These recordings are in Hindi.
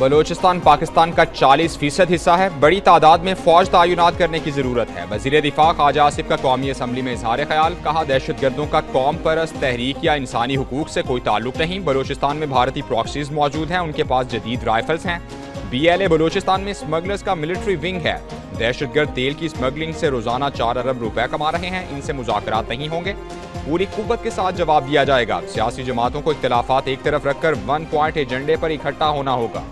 बलोचिस्तान पाकिस्तान का 40% हिस्सा है। बड़ी तादाद में फौज तैनात करने की जरूरत है। वजीर दिफा ख्वाजा आसिफ का कौमी असम्बली में इजहार ख्याल। कहा, दहशत गर्दों का कौम परस्त तहरीक या इंसानी हुकूक से कोई ताल्लुक नहीं। बलोचिस्तान में भारतीय प्रॉक्सीज मौजूद हैं, उनके पास जदीद राइफल्स हैं। BLA बलोचिस्तान में स्मगलर्स का मिलिट्री विंग है। दहशतगर्द तेल की स्मगलिंग से रोजाना 4 अरब रुपए कमा रहे हैं। इनसे मुज़ाकरात नहीं होंगे, पूरी कुव्वत के साथ जवाब दिया जाएगा। सियासी जमातों को इख्तिलाफात एक तरफ रखकर 1 पॉइंट एजेंडे पर इकट्ठा होना होगा।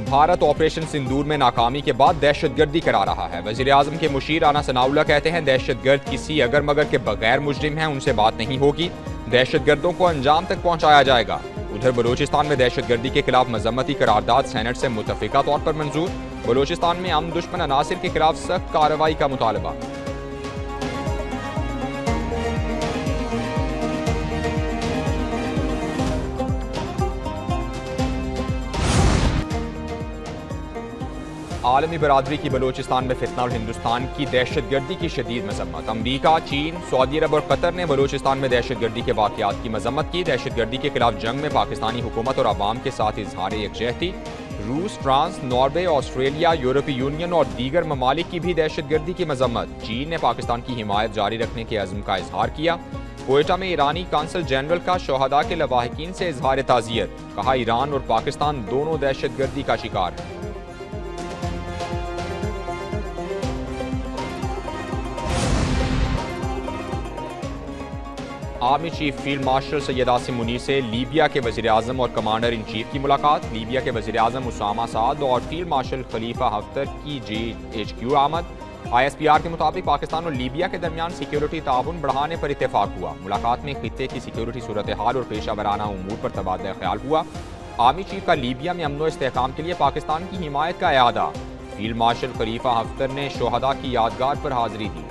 भारत ऑपरेशन सिंदूर में नाकामी के बाद दहशतगर्दी करा रहा है। वजीर आजम के मुशीर राना सनाउल्लाह कहते हैं, दहशतगर्द किसी अगर मगर के बगैर मुजरिम हैं, उनसे बात नहीं होगी। दहशतगर्दों को अंजाम तक पहुंचाया जाएगा। उधर बलोचिस्तान में दहशतगर्दी के खिलाफ मजम्मती करारदाद सेनेट से मुतफिका तौर पर मंजूर। बलोचिस्तान में अमन दुश्मन अनासिर के खिलाफ सख्त कार्रवाई का मुतालबा। आलमी बरादरी की बलोचिस्तान में फितना और हिंदुस्तान की दहशतगर्दी की शदीद मजम्मत। अमरीका, चीन, सऊदी अरब और कतर ने बलोचिस्तान में दहशतगर्दी के वाक़यात की मजम्मत की। दहशतगर्दी के खिलाफ जंग में पाकिस्तानी हुकूमत और अवाम के साथ इजहार यकजहती। रूस, फ्रांस, नॉर्वे, ऑस्ट्रेलिया, यूरोपीय यूनियन और दीगर ममालिक की भी दहशतगर्दी की मजम्मत। चीन ने पाकिस्तान की हिमायत जारी रखने के अज़्म का इजहार किया। कोयटा में ईरानी कांसल जनरल का शोहदा के लवाहिकीन से इजहार ताज़ियत। कहा, ईरान और पाकिस्तान दोनों दहशतगर्दी का शिकार हैं। Army chief field marshal Syed Asim Munir से लीबिया के वज़ीर आज़म और कमांडर इन चीफ की मुलाकात। लीबिया के वज़ीर आज़म उसामा साद और फील्ड मार्शल खलीफा हफ्तर की GHQ आमद। ISPR के मुताबिक पाकिस्तान और लीबिया के दरमियान सिक्योरिटी ताउन बढ़ाने पर इत्तेफाक हुआ। मुलाकात में खित्ते की सिक्योरिटी सूरत हाल और पेशा वराना उमूर पर तबादला ख्याल हुआ। आर्मी चीफ का लीबिया में अमन व इस्तेहकाम के लिए पाकिस्तान की हिमायत का इआदा। फील्ड मार्शल खलीफा हफ्तर ने शोहदा की यादगार पर हाजिरी दी।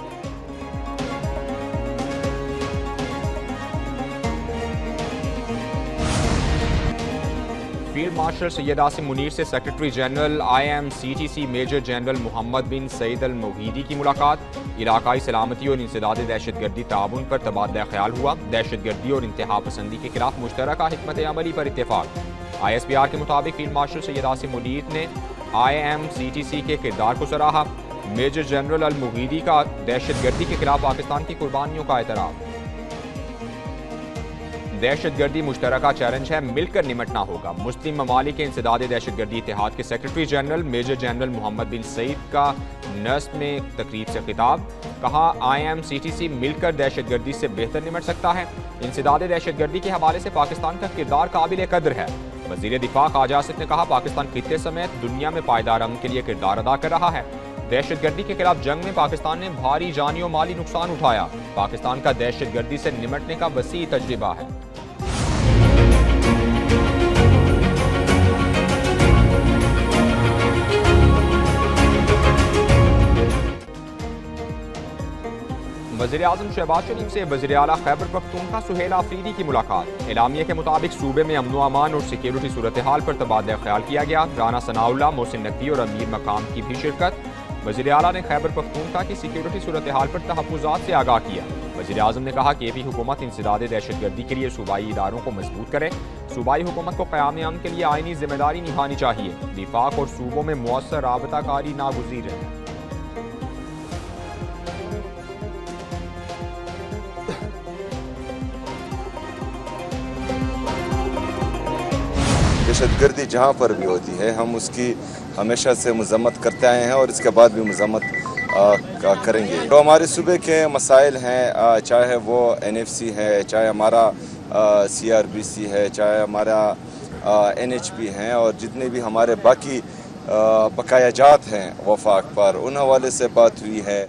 फील्ड मार्शल सैयद आसिम मुनीर से secretary general IMCTC major general Mohammad bin Saeed Al Mughidi की मुलाकात। इलाकाई सलामती और इंसदाद दहशतगर्दी ताउन पर तबादला ख्याल हुआ। दहशतगर्दी और इंतहा पसंदी के खिलाफ मुश्तरका हिकमत अमली पर इत्तेफाक। ISPR के मुताबिक फील्ड मार्शल सैयद आसिम मुनीर ने IMCTC के किरदार को सराहा। मेजर जनरल अल मुगीदी का दहशतगर्दी के खिलाफ पाकिस्तान की कुर्बानियों का एतराफ़। दहशतगर्दी मुश्तरका चैलेंज है, मिलकर निमटना होगा। मुस्लिम ममालिक के इंसदाद दहशतगर्दी इत्तेहाद के secretary general major general Mohammad bin Saeed का नस्ब में तकरीब से खिताब। कहा, IMCTC मिलकर दहशतगर्दी से बेहतर निमट सकता है। इंसदाद दहशतगर्दी के हवाले से पाकिस्तान का किरदार काबिल कदर है। वजीर दिफा ख्वाजा आसिफ ने कहा, पाकिस्तान खित्ते समेत दुनिया में पायदार अमन के लिए किरदार अदा कर रहा है। दहशतगर्दी के खिलाफ जंग में पाकिस्तान ने भारी जानी और माली नुकसान उठाया। पाकिस्तान का दहशतगर्दी से निमटने का वसी तजुर्बा है। वज़ीर आज़म शहबाज शरीफ से वज़ीर आला खैबर पख्तूनख्वा सुहेल आफरीदी की मुलाकात। एलामिया के मुताबिक सूबे में अमन व अमान और सिक्योरिटी सूरत हाल पर तबादला ख्याल किया गया। राना सनाउल्लाह, मोहसिन नकवी और अमीर मकाम की भी शिरकत। वज़ीर आला ने खैबर पख्तूनख्वा की सिक्योरिटी सूरत हाल पर तहफ़्फ़ुज़ात से आगाह किया। वज़ीर आज़म ने कहा कि AP हुकूमत इंसदाद दहशतगर्दी के लिए सूबाई इदारों को मजबूत करे। सूबाई हुकूमत को क़याम अमन के लिए आइनी जिम्मेदारी निभानी चाहिए। विफाक और सूबों में मुअस्सर राबताकारी नागुज़ीर है। दहशतगर्दी जहाँ पर भी होती है, हम उसकी हमेशा से मजम्मत करते आए हैं और इसके बाद भी मजम्मत करेंगे। तो हमारे सूबे के मसाइल हैं, चाहे वो NFC है, चाहे हमारा CRBC है, चाहे हमारा NHP हैं और जितने भी हमारे बाकी बकायाजात हैं वफाक पर, उन हवाले से बात हुई है।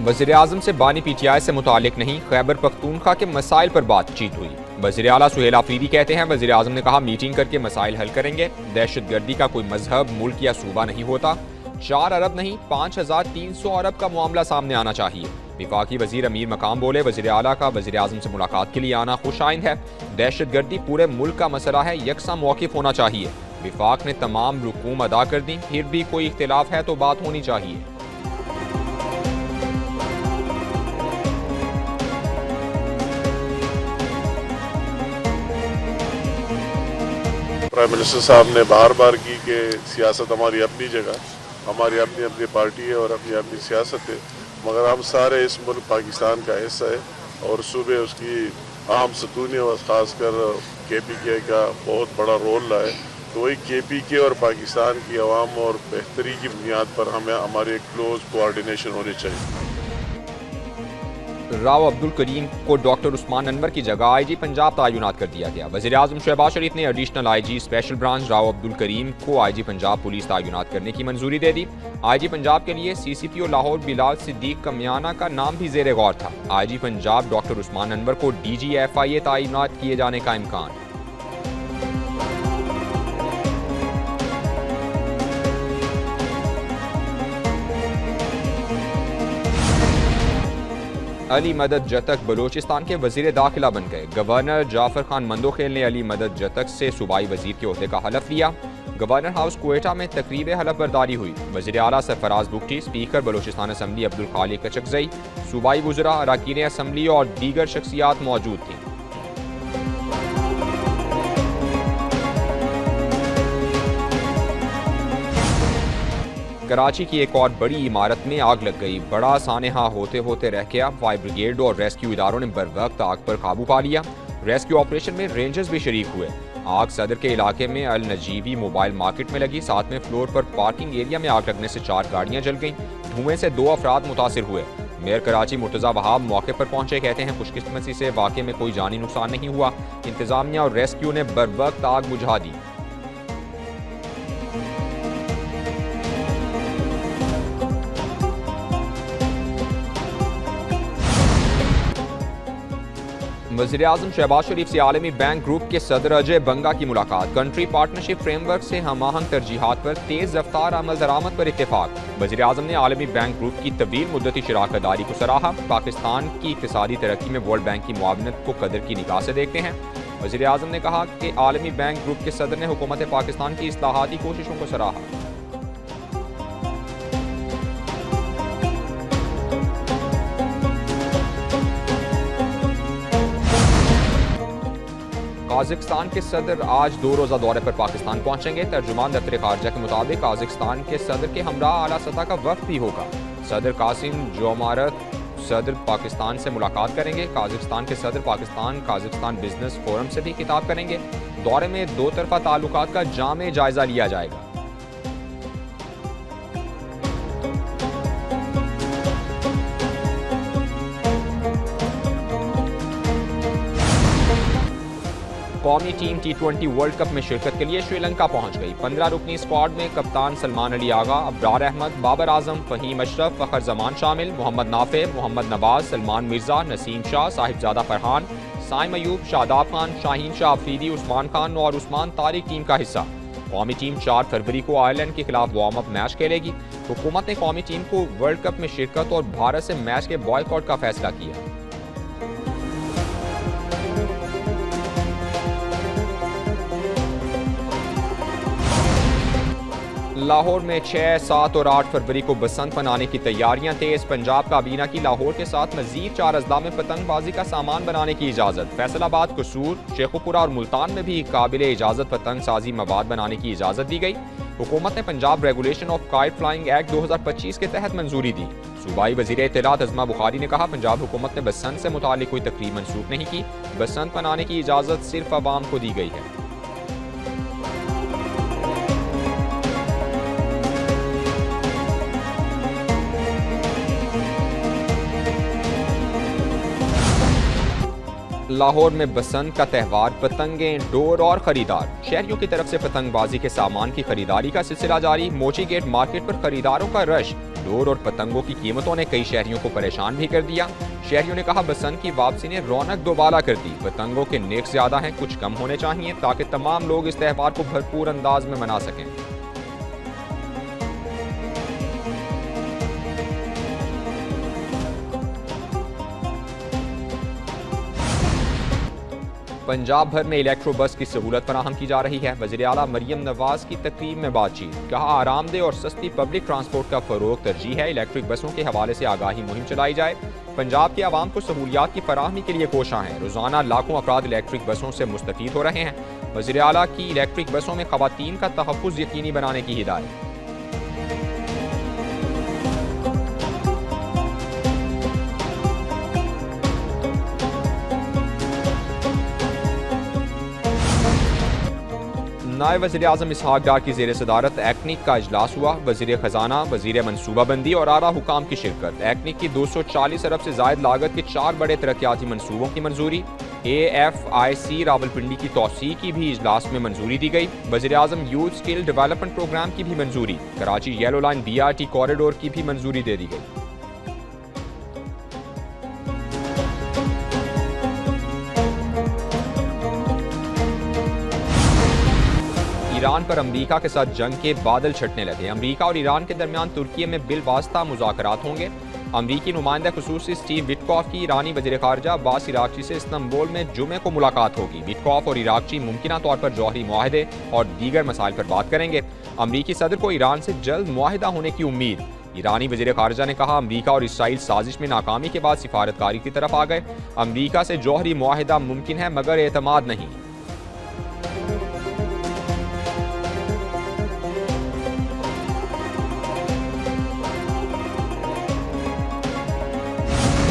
वज़ीर आज़म से बानी PTI से मुतालिक नहीं, खैबर पख्तूनख्वा के मसाइल पर बातचीत हुई। वज़ीर आला सुहेल आफरीदी कहते हैं, वज़ीर आज़म ने कहा, मीटिंग करके मसाइल हल करेंगे। दहशतगर्दी का कोई मजहब, मुल्क या सूबा नहीं होता। 4 अरब नहीं 5300 अरब का मामला सामने आना चाहिए। विफाकी वज़ीर अमीर मकाम बोले, वज़ीर आला का वज़ीर आज़म से मुलाकात के लिए आना खुश आइंद है। दहशतगर्दी पूरे मुल्क का मसला है, यकसा मौक़िफ़ होना चाहिए। विफाक ने तमाम रुकूम अदा कर दी, फिर भी कोई इख्तिलाफ है तो बात होनी चाहिए। प्राइम मिनिस्टर साहब ने बार बार की कि सियासत हमारी अपनी जगह, हमारी अपनी अपनी पार्टी है और अपनी अपनी सियासत है, मगर हम सारे इस मुल्क पाकिस्तान का हिस्सा है और सूबे उसकी अहम सतून है और ख़ासकर KPK का बहुत बड़ा रोल रहा है। तो वही KPK और पाकिस्तान की आवाम और बेहतरी की बुनियाद पर हमें हमारे क्लोज कोऑर्डिनेशन होनी चाहिए। राव अब्दुल करीम को डॉक्टर उस्मान अनवर की जगह IG पंजाब तैनात कर दिया गया। वज़ीर आज़म शहबाज शरीफ ने additional IG special branch Rao Abdul Karim को IG पंजाब पुलिस तैनात करने की मंजूरी दे दी। IG पंजाब के लिए CCPO लाहौर बिलाल सिद्दीक कमियाना का नाम भी ज़ेरे गौर था। IG पंजाब डॉक्टर उस्मान अनवर को DG FIA तैनात किए जाने का इम्कान। अली मदद जतक बलोचिस्तान के वजीर दाखिला बन गए। गवर्नर जाफर खान मंदोखेल ने अली मदद जतक से सूबाई वजीर के ओहदे का हलफ लिया। गवर्नर हाउस क्वेटा में तकरीब हलफ बर्दारी हुई। वजीर आला सरफराज बुगटी, स्पीकर बलोचिस्तान असम्बली अब्दुल खालिक कचकजई, सूबाई वज़रा, अरकान असम्बली और दीगर शख्सियात मौजूद थीं। कराची की एक और बड़ी इमारत में आग लग गई। बड़ा सानहा होते होते रह गया। फायर ब्रिगेड और रेस्क्यू इदारों ने बरवक्त आग पर काबू पा लिया। रेस्क्यू ऑपरेशन में रेंजर्स भी शरीक हुए। आग सदर के इलाके में अल नजीबी मोबाइल मार्केट में लगी। 7वें फ्लोर पर पार्किंग एरिया में आग लगने से 4 गाड़ियां जल गईं। धुएं से 2 अफराद मुतासिर हुए। मेयर कराची मुर्तजा वहाब मौके पर पहुंचे। कहते हैं खुशकिस्मती से वाक़े में कोई जानी नुकसान नहीं हुआ। इंतजामिया और रेस्क्यू ने बरवक्त आग बुझा दी। वज़ीर आज़म शहबाज शरीफ से आलमी बैंक ग्रुप के सदर अजय बंगा की मुलाकात। कंट्री पार्टनरशिप फ्रेमवर्क से हमाहंग तरजीहात पर तेज रफ्तार अमल दरामद पर इत्तेफाक। वज़ीर आज़म ने आलमी बैंक ग्रुप की तवील मुद्दती शराकत दारी को सराहा। पाकिस्तान की इक़्तिसादी तरक्की में वर्ल्ड बैंक की मुआवनत को कदर की निगाह से देखते हैं। वज़ीर आज़म ने कहा कि आलमी बैंक ग्रुप के सदर ने हुकूमत पाकिस्तान की इस्लाहाती कोशिशों को सराहा। काज़िकिस्तान के सदर आज 2 रोज़ा दौरे पर पाकिस्तान पहुंचेंगे। तर्जुमान दफ्तर खारजा के मुताबिक काज़िकिस्तान के सदर के हमरा आला सतह का वक्त भी होगा। सदर कासिम जोमारत सदर पाकिस्तान से मुलाकात करेंगे। काज़िकिस्तान के सदर पाकिस्तान काज़िकिस्तान बिजनेस फोरम से भी खिताब करेंगे। दौरे में 2 तरफा ताल्लुकात का जामे जायजा लिया जाएगा। कौमी टीम T20 वर्ल्ड कप में शिरकत के लिए श्रीलंका पहुंच गई। 15 रुकनी स्क्वाड में कप्तान सलमान अली आगा, अब्रार अहमद, बाबर आजम, फहीम अशरफ, फ़खर जमान शामिल। मोहम्मद नाफे, मोहम्मद नवाज, सलमान मिर्जा, नसीम शाह, साहिबजादा फरहान, साइम अयूब, शादाब खान, शाहीन शाह अफरीदी, उस्मान खान और उस्मान तारिक टीम का हिस्सा। कौमी टीम 4 फरवरी को आयरलैंड के खिलाफ वार्म अप मैच खेलेगी। हुकूमत ने कौमी टीम को वर्ल्ड कप में शिरकत और भारत से मैच के बॉयकॉट का फैसला किया। लाहौर में 6, 7 और 8 फरवरी को बसंत मनाने की तैयारियां तेज। पंजाब काबीना की लाहौर के साथ मजीद 4 अजला में पतंगबाजी का सामान बनाने की इजाज़त। फैसलाबाद, कसूर, शेखुपुरा और मुल्तान में भी काबिल इजाज़त पतंग साजी मवाद बनाने की इजाज़त दी गई। हुकूमत ने Punjab regulation of kite flying act 2025 के तहत मंजूरी दी। सूबाई वज़ीर इत्तलात अज़मा बुखारी ने कहा, पंजाब हुकूमत ने बसंत से मुतालिक कोई तकरीब मनसूख नहीं की। बसंत मनाने की इजाज़त सिर्फ आवाम को दी गई है। लाहौर में बसंत का त्यौहार, पतंगें, डोर और खरीदार। शहरियों की तरफ से पतंगबाजी के सामान की खरीदारी का सिलसिला जारी। मोची गेट मार्केट पर खरीदारों का रश। डोर और पतंगों की कीमतों ने कई शहरियों को परेशान भी कर दिया। शहरियों ने कहा, बसंत की वापसी ने रौनक दोबारा कर दी। पतंगों के नेक ज्यादा हैं, कुछ कम होने चाहिए ताकि तमाम लोग इस त्यौहार को भरपूर अंदाज में मना सकें। पंजाब भर में इलेक्ट्रो बस की सहूलत फराहम की जा रही है। वज़ीर आला मरियम नवाज की तकरीब में बातचीत, कहा आरामदेह और सस्ती पब्लिक ट्रांसपोर्ट का फरोग तरजीह है। इलेक्ट्रिक बसों के हवाले से आगाही मुहिम चलाई जाए। पंजाब के आवाम को सहूलियात की फराहमी के लिए कोशां हैं। रोजाना लाखों अफराद इलेक्ट्रिक बसों से मुस्तफीद हो रहे हैं। वज़ीर आला की इलेक्ट्रिक बसों में खवातीन का तहफ़्फ़ुज़ यकीनी बनाने की हिदायत। नायब वज़ीर आज़म इसहाक डार की ज़ेर सदारत एक्निक का इजलास हुआ। वज़ीर ख़जाना, वज़ीर मनसूबाबंदी और आला हुकाम की शिरकत। एक्निक की 240 अरब से ज़ायद लागत के 4 बड़े तरक्याती मनसूबों की मंजूरी। AFIC रावलपिंडी की तौसीक की भी इजलास में मंजूरी दी गई। वज़ीर आज़म यूथ स्किल डेवलपमेंट प्रोग्राम की भी मंजूरी। Karachi yellow line BRT corridor की भी मंजूरी दे दी गई। ईरान पर अमरीका के साथ जंग के बादल छटने लगे। अमरीका और ईरान के दरमियान तुर्की में बिलवास्ता मुज़ाकरात होंगे। अमरीकी नुमाइंदा खुसूसी स्टीव विटकॉफ की ईरानी वज़ीर ख़ारजा अब्बास इराक़ची से इस्तांबुल में जुमे को मुलाकात होगी। विटकॉफ और इराक़ची मुमकिना तौर पर जौहरी मुआहदे और दीगर मसाइल पर बात करेंगे। अमरीकी सदर को ईरान से जल्द मुआहदा होने की उम्मीद। ईरानी वज़ीर ख़ारजा ने कहा अमरीका और इसराइल साजिश में नाकामी के बाद सिफारतकारी की तरफ आ गए। अमरीका से जौहरी मुआहदा मुमकिन है मगर एतमाद नहीं।